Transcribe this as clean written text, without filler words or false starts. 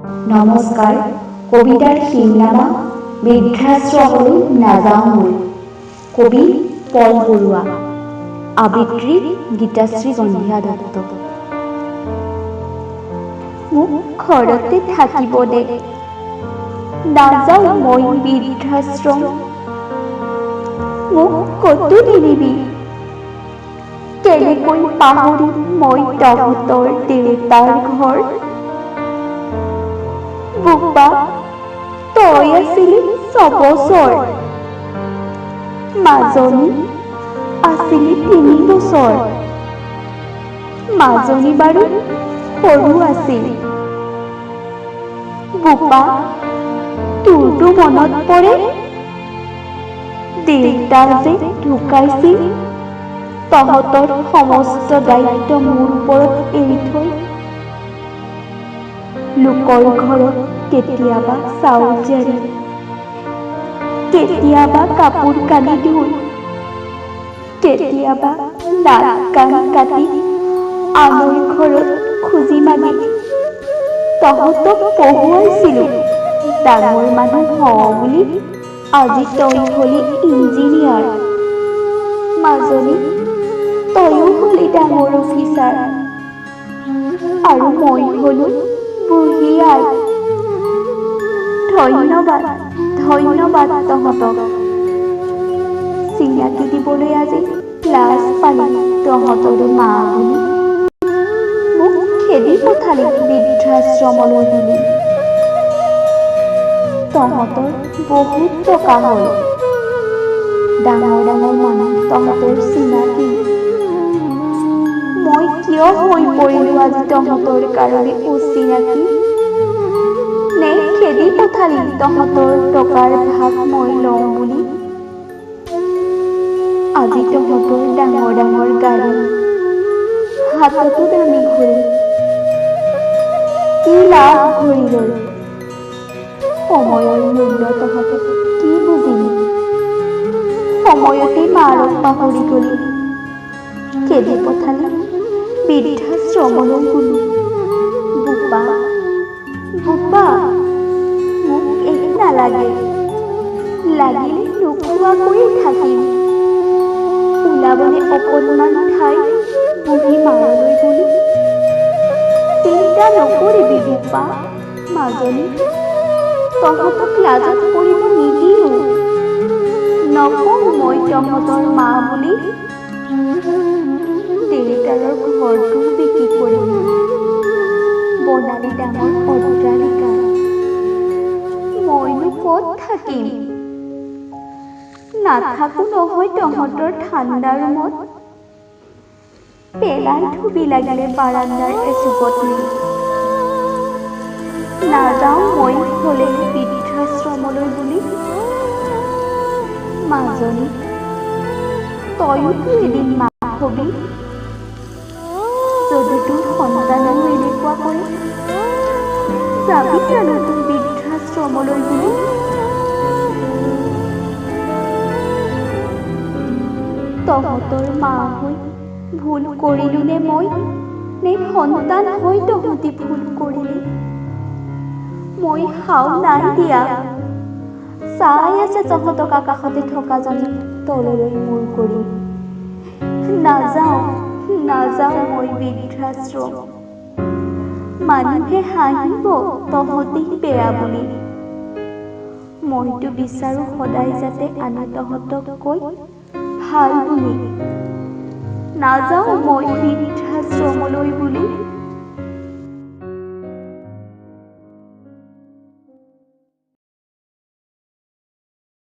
নমস্কাৰ। কবিতাৰ শিৰোনামা বৃদ্ধাশ্ৰমলৈ নাযাওঁ মই। কবি পল বৰুৱা। আবৃত্তি গীতাশ্ৰী গন্ধিয়া দত্ত। মোক ঘৰতে থাকিব দে, নাযাওঁ মই বৃদ্ধাশ্ৰম। মোক ক'তো নিনিবি, কেনেকৈ পাহৰিম মই তহঁতৰ দেউতাৰ ঘৰ। বোপা, তই আছিলি 6 বছৰ, মাজনী আছিলি 3 বছৰ। মাজনী বাৰু সৰু আছিল। বোপা, তোৰতো মনত পৰে, দেউতা যে ঢুকাইছিল তহঁতৰ সমস্ত দায়িত্ব মোৰ ওপৰত এৰি থৈ। লোকৰ ঘৰত কেতিয়াবা চাউল জাৰি, কেতিয়াবা কাপোৰ কানি ধুই, কেতিয়াবা নাক কাণ কাটি আনৰ ঘৰত খুজি মাগি তহঁতক পঢ়ুৱাইছিলোঁ ডাঙৰ মানুহ হওঁ বুলি। আজি তই হলি ইঞ্জিনিয়াৰ, মাজনী তয়ো হলি ডাঙৰ অফিচাৰ, আৰু মই হলো বুঢ়ী আই। ধন্যবাদ, ধন্যবাদ তহঁতক। চিনাকি দিবলৈ আজি লাজ পালি তহঁতৰে মা বুলি। মোক খেদি পঠালি বৃদ্ধাশ্ৰমলৈ বুলি। তহঁতৰ বহুত টকা হ'ল, ডাঙৰ ডাঙৰ মানুহ তহঁতৰ চিনাকি। মই কিয় হৈ পৰিলো আজি তহঁতৰ কাৰণে অচিনাকি? নে খেদি পঠালি তহঁতৰ টকাৰ ভাগ মই লওঁ বুলি? আজি তহঁতৰ ডাঙৰ ডাঙৰ গাড়ী, হাততো দামী ঘড়ী, কি লাভ ঘড়ী লৈ? সময়ৰ মূল্য তহঁতে কি বুজিলি? সময়তে মাৰক পাহৰি গলি, খেদি পঠালি বৃদ্ধাশ্ৰমলৈ বুলি। বোপা, বোপা, মোক এক নালাগে, লাগিলে নোখোৱাকৈয়ে থাকিম। ওলাবনে অকণমান ঠাই বুঢ়ী মাৰলৈ বুলি? চিন্তা নকৰিবি বোপা, মাজনী তহঁতক লাজত পৰিব নিদিওঁ। নকওঁ মই তহঁতৰ মা বুলি। দেউতাৰৰ ঘৰটো বিক্ৰী কৰিলি, বনালি ডাঙৰ অট্টালিকা। মইনো ক'ত থাকিম? নাথাকো নহয় তহঁতৰ ঠাণ্ডা ৰুমত। পেলাই থবি লাগিলে বাৰান্দাৰ এচুকত নি। নাযাওঁ মই হলে বৃদ্ধাশ্ৰমলৈ বুলি। মাজনী তয়োতো এদিন মা হবি, যদি তোৰ সন্তানেও এনেকুৱা কৰে, যাবি জানো তই বৃদ্ধাশ্ৰমলৈ বুলি? তহঁতৰ মা হৈ ভুল কৰিলো নে মই, নে সন্তান হৈ তহঁতি ভুল কৰিলি? মই হাও নাই দিয়া, চাই আছে তহঁতক আকাশতে থকা জনী তললৈ মূৰ কৰি। নাযাওঁ, নাযাওঁ মই বৃদ্ধাশ্ৰম। মানুহে হাঁহিব তহঁতি বেয়া বুলি। মইতো বিচাৰো সদায় যাতে আনে তহঁতক কৈ ভাল বুলি। নাযাওঁ মই বৃদ্ধাশ্ৰমলৈ বুলি।